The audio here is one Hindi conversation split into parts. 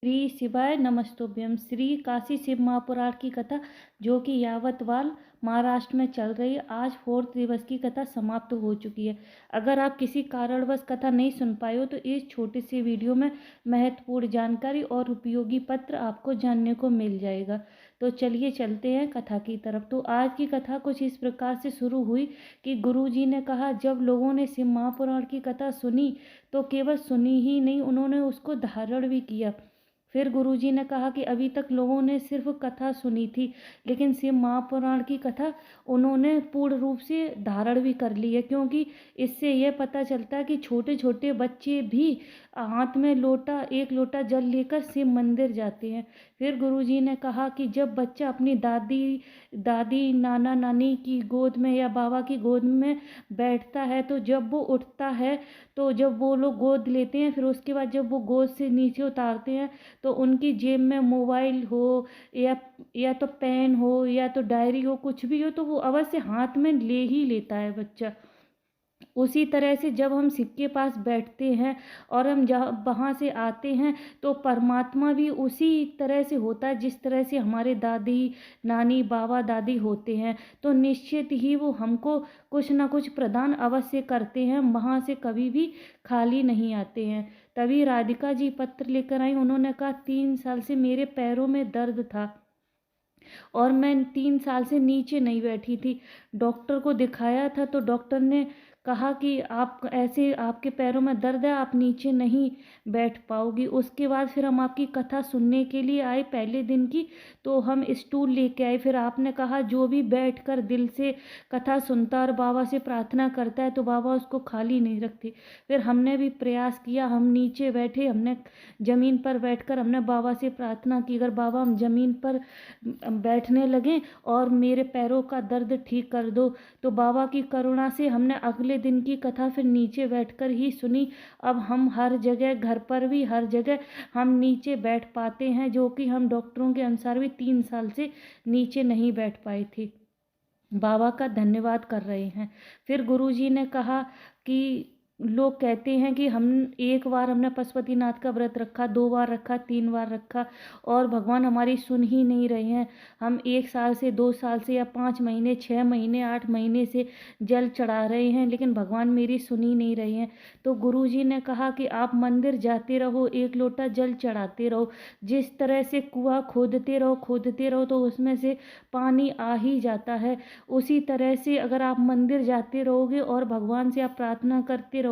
श्री शिवाय नमस्तुभ्यम। श्री काशी शिव महापुराण की कथा जो कि यावतवाल महाराष्ट्र में चल रही है। आज 4th दिवस की कथा समाप्त हो चुकी है। अगर आप किसी कारणवश कथा नहीं सुन पाए हो तो इस छोटे से वीडियो में महत्वपूर्ण जानकारी और उपयोगी पत्र आपको जानने को मिल जाएगा। तो चलिए चलते हैं कथा की तरफ। तो आज की कथा कुछ इस प्रकार से शुरू हुई कि गुरुजी ने कहा, जब लोगों ने शिव महापुराण की कथा सुनी तो केवल सुनी ही नहीं, उन्होंने उसको धारण भी किया। फिर गुरुजी ने कहा कि अभी तक लोगों ने सिर्फ कथा सुनी थी, लेकिन शिव महापुराण की कथा उन्होंने पूर्ण रूप से धारण भी कर ली है, क्योंकि इससे यह पता चलता है कि छोटे छोटे बच्चे भी हाथ में एक लोटा जल लेकर शिव मंदिर जाते हैं। फिर गुरुजी ने कहा कि जब बच्चा अपनी दादी नाना नानी की गोद में या बाबा की गोद में बैठता है, तो जब वो उठता है, तो जब वो लोग गोद लेते हैं, फिर उसके बाद जब वो गोद से नीचे उतारते हैं तो उनकी जेब में मोबाइल हो या तो पेन हो या तो डायरी हो, कुछ भी हो, तो वो अवश्य हाथ में ले ही लेता है बच्चा। उसी तरह से जब हम शिव के पास बैठते हैं और हम जहाँ वहाँ से आते हैं तो परमात्मा भी उसी तरह से होता है जिस तरह से हमारे दादी नानी बाबा दादी होते हैं। तो निश्चित ही वो हमको कुछ ना कुछ प्रदान अवश्य करते हैं, वहाँ से कभी भी खाली नहीं आते हैं। तभी राधिका जी पत्र लेकर आई। उन्होंने कहा, 3 साल से मेरे पैरों में दर्द था और मैं 3 साल से नीचे नहीं बैठी थी। डॉक्टर को दिखाया था तो डॉक्टर ने कहा कि आपके पैरों में दर्द है, आप नीचे नहीं बैठ पाओगी। उसके बाद फिर हम आपकी कथा सुनने के लिए आए पहले दिन की, तो हम स्टूल लेके आए। फिर आपने कहा, जो भी बैठकर दिल से कथा सुनता और बाबा से प्रार्थना करता है तो बाबा उसको खाली नहीं रखते। फिर हमने भी प्रयास किया, हम नीचे बैठे, हमने ज़मीन पर बैठकर हमने बाबा से प्रार्थना की, अगर बाबा हम ज़मीन पर बैठने लगे और मेरे पैरों का दर्द ठीक कर दो। तो बाबा की करुणा से हमने अगले दिन की कथा फिर नीचे बैठकर ही सुनी। अब हम हर जगह, घर पर भी हर जगह हम नीचे बैठ पाते हैं, जो कि हम डॉक्टरों के अनुसार भी 3 साल से नीचे नहीं बैठ पाए थे। बाबा का धन्यवाद कर रहे हैं। फिर गुरुजी ने कहा कि लोग कहते हैं कि हम एक बार हमने पशुपतिनाथ का व्रत रखा, 2 बार रखा, 3 बार रखा और भगवान हमारी सुन ही नहीं रहे हैं। हम 1 साल से, 2 साल से या 5 महीने, 6 महीने, 8 महीने से जल चढ़ा रहे हैं, लेकिन भगवान मेरी सुन ही नहीं रहे हैं। तो गुरुजी ने कहा कि आप मंदिर जाते रहो, एक लोटा जल चढ़ाते रहो। जिस तरह से कुआं खोदते रहो तो उसमें से पानी आ ही जाता है। उसी तरह से अगर आप मंदिर जाते रहोगे और भगवान से आप प्रार्थना करते रहोगे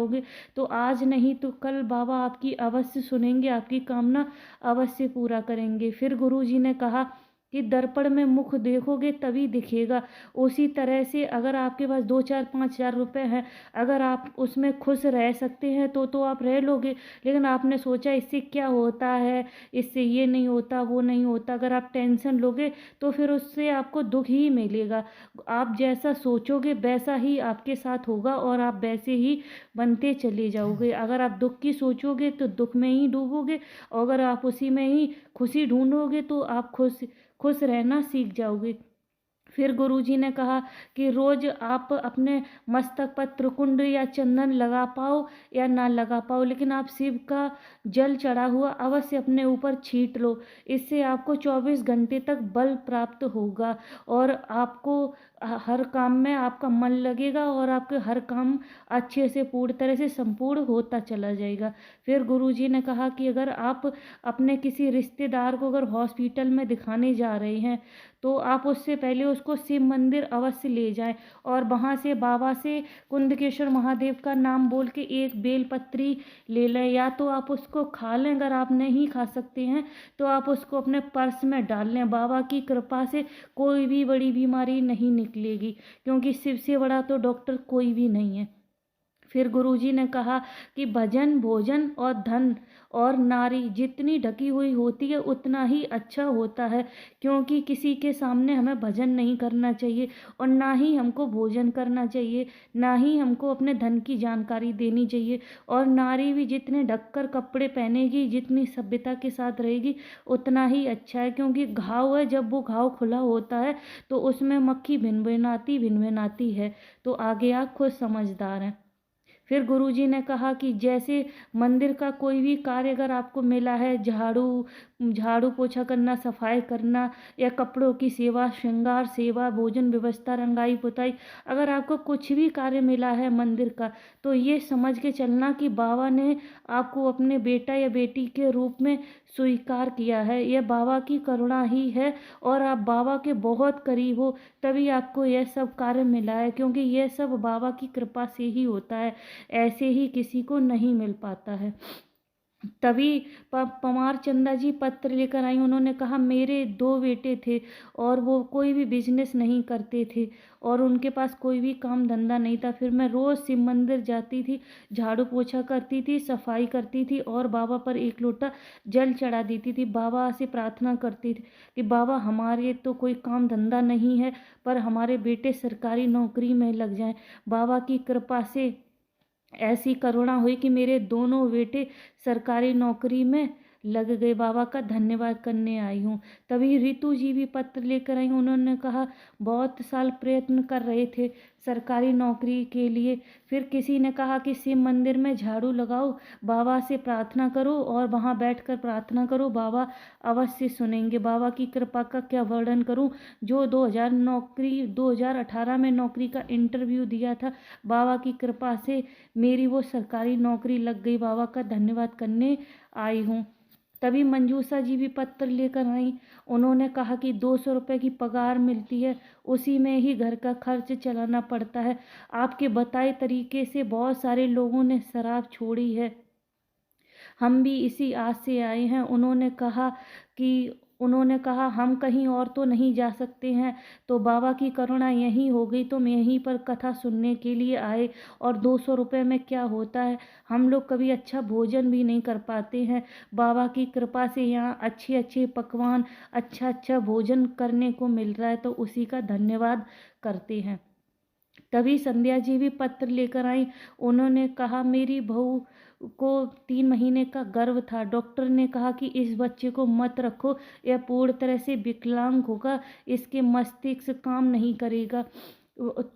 तो आज नहीं तो कल बाबा आपकी अवश्य सुनेंगे, आपकी कामना अवश्य पूरा करेंगे। फिर गुरुजी ने कहा कि दर्पण में मुख देखोगे तभी दिखेगा। उसी तरह से अगर आपके पास 2, 4, 5 हज़ार रुपये हैं, अगर आप उसमें खुश रह सकते हैं तो आप रह लोगे, लेकिन आपने सोचा इससे क्या होता है, इससे ये नहीं होता, वो नहीं होता, अगर आप टेंशन लोगे तो फिर उससे आपको दुख ही मिलेगा। आप जैसा सोचोगे वैसा ही आपके साथ होगा और आप वैसे ही बनते चले जाओगे। अगर आप दुख की सोचोगे तो दुख में ही डूबोगे, और अगर आप उसी में ही खुशी ढूंढोगे तो आप खुश रहना सीख जाओगे। फिर गुरुजी ने कहा कि रोज आप अपने मस्तक पर त्रिकुंड या चंदन लगा पाओ या ना लगा पाओ, लेकिन आप शिव का जल चढ़ा हुआ अवश्य अपने ऊपर छींट लो। इससे आपको 24 घंटे तक बल प्राप्त होगा और आपको हर काम में आपका मन लगेगा और आपके हर काम अच्छे से पूर्ण तरह से संपूर्ण होता चला जाएगा। फिर गुरुजी ने कहा कि अगर आप अपने किसी रिश्तेदार को अगर हॉस्पिटल में दिखाने जा रहे हैं तो आप उससे पहले उसको शिव मंदिर अवश्य ले जाएं और वहाँ से बाबा से कुंदकेश्वर महादेव का नाम बोल के एक बेलपत्री ले लें, या तो आप उसको खा लें, अगर आप नहीं खा सकते हैं तो आप उसको अपने पर्स में डाल लें। बाबा की कृपा से कोई भी बड़ी बीमारी नहीं निकलेगी, क्योंकि शिव से बड़ा तो डॉक्टर कोई भी नहीं है। फिर गुरुजी ने कहा कि भजन, भोजन और धन और नारी जितनी ढकी हुई होती है उतना ही अच्छा होता है, क्योंकि किसी के सामने हमें भजन नहीं करना चाहिए और ना ही हमको भोजन करना चाहिए, ना ही हमको अपने धन की जानकारी देनी चाहिए। और नारी भी जितने ढककर कपड़े पहनेगी, जितनी सभ्यता के साथ रहेगी उतना ही अच्छा है, क्योंकि घाव है, जब वो घाव खुला होता है तो उसमें मक्खी भिनभिनाती है। तो आगे आप खुद समझदार हैं। फिर गुरुजी ने कहा कि जैसे मंदिर का कोई भी कार्य अगर आपको मिला है, झाड़ू झाड़ू पोछा करना, सफाई करना या कपड़ों की सेवा, श्रृंगार सेवा, भोजन व्यवस्था, रंगाई पुताई, अगर आपको कुछ भी कार्य मिला है मंदिर का, तो ये समझ के चलना कि बाबा ने आपको अपने बेटा या बेटी के रूप में स्वीकार किया है। यह बाबा की करुणा ही है और आप बाबा के बहुत करीब हो, तभी आपको यह सब कार्य मिला है, क्योंकि यह सब बाबा की कृपा से ही होता है, ऐसे ही किसी को नहीं मिल पाता है। तभी पमार चंदा जी पत्र लेकर आई। उन्होंने कहा मेरे 2 बेटे थे और वो कोई भी बिजनेस नहीं करते थे और उनके पास कोई भी काम धंधा नहीं था। फिर मैं रोज़ शिव मंदिर जाती थी, झाड़ू पोछा करती थी, सफाई करती थी और बाबा पर 1 लोटा जल चढ़ा देती थी। बाबा से प्रार्थना करती थी कि बाबा हमारे तो कोई काम धंधा नहीं है, पर हमारे बेटे सरकारी नौकरी में लग जाएं। बाबा की कृपा से ऐसी करुणा हुई कि मेरे दोनों बेटे सरकारी नौकरी में लग गए। बाबा का धन्यवाद करने आई हूँ। तभी रितु जी भी पत्र लेकर आई। उन्होंने कहा बहुत साल प्रयत्न कर रहे थे सरकारी नौकरी के लिए। फिर किसी ने कहा कि शिव मंदिर में झाड़ू लगाओ, बाबा से प्रार्थना करो और वहाँ बैठकर प्रार्थना करो, बाबा अवश्य सुनेंगे। बाबा की कृपा का क्या वर्णन करूँ। जो 2018 में नौकरी का इंटरव्यू दिया था, बाबा की कृपा से मेरी वो सरकारी नौकरी लग गई। बाबा का धन्यवाद करने आई हूँ। तभी मंजूषा जी भी पत्र लेकर आई। उन्होंने कहा कि 200 रुपये की पगार मिलती है, उसी में ही घर का खर्च चलाना पड़ता है। आपके बताए तरीके से बहुत सारे लोगों ने शराब छोड़ी है, हम भी इसी आस से आए हैं। उन्होंने कहा हम कहीं और तो नहीं जा सकते हैं, तो बाबा की करुणा यहीं हो गई, तो हम यहीं पर कथा सुनने के लिए आए। और 200 रुपये में क्या होता है, हम लोग कभी अच्छा भोजन भी नहीं कर पाते हैं। बाबा की कृपा से यहाँ अच्छे अच्छे पकवान, अच्छा अच्छा भोजन करने को मिल रहा है, तो उसी का धन्यवाद करते हैं। तभी संध्या जी भी पत्र लेकर आई। उन्होंने कहा मेरी बहू को 3 महीने का गर्भ था। डॉक्टर ने कहा कि इस बच्चे को मत रखो, यह पूर्ण तरह से विकलांग होगा, इसके मस्तिष्क काम नहीं करेगा।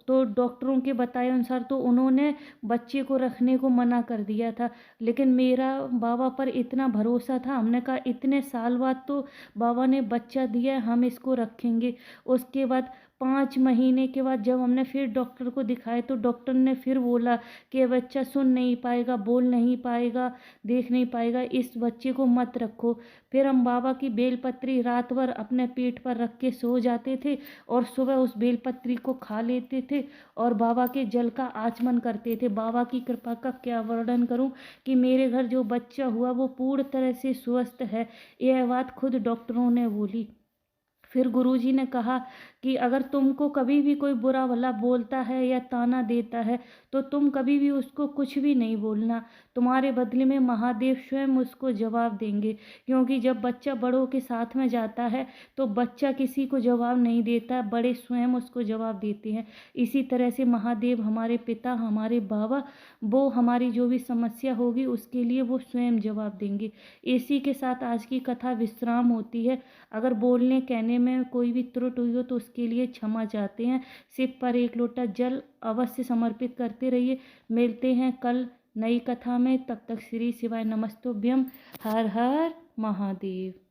तो डॉक्टरों के बताए अनुसार तो उन्होंने बच्चे को रखने को मना कर दिया था, लेकिन मेरा बाबा पर इतना भरोसा था। हमने कहा इतने साल बाद तो बाबा ने बच्चा दिया है, हम इसको रखेंगे। उसके बाद 5 महीने के बाद जब हमने फिर डॉक्टर को दिखाया, तो डॉक्टर ने फिर बोला कि ये बच्चा सुन नहीं पाएगा, बोल नहीं पाएगा, देख नहीं पाएगा, इस बच्चे को मत रखो। फिर हम बाबा की बेलपत्री रात भर अपने पेट पर रख के सो जाते थे और सुबह उस बेलपत्री को खा लेते थे और बाबा के जल का आचमन करते थे। बाबा की कृपा का क्या वर्णन करूं कि मेरे घर जो बच्चा हुआ वो पूर्ण तरह से स्वस्थ है, यह बात खुद डॉक्टरों ने बोली। फिर गुरुजी ने कहा कि अगर तुमको कभी भी कोई बुरा भला बोलता है या ताना देता है, तो तुम कभी भी उसको कुछ भी नहीं बोलना, तुम्हारे बदले में महादेव स्वयं उसको जवाब देंगे। क्योंकि जब बच्चा बड़ों के साथ में जाता है तो बच्चा किसी को जवाब नहीं देता, बड़े स्वयं उसको जवाब देते हैं। इसी तरह से महादेव हमारे पिता, हमारे बाबा, वो हमारी जो भी समस्या होगी उसके लिए वो स्वयं जवाब देंगे। इसी के साथ आज की कथा विश्राम होती है। अगर बोलने कहने में कोई भी त्रुटि हुई हो तो उसके लिए क्षमा चाहते हैं। शिव पर 1 लोटा जल अवश्य समर्पित करते रहिए। मिलते हैं कल नई कथा में, तब तक श्री शिवाय नमस्तुभ्यम। हर हर महादेव।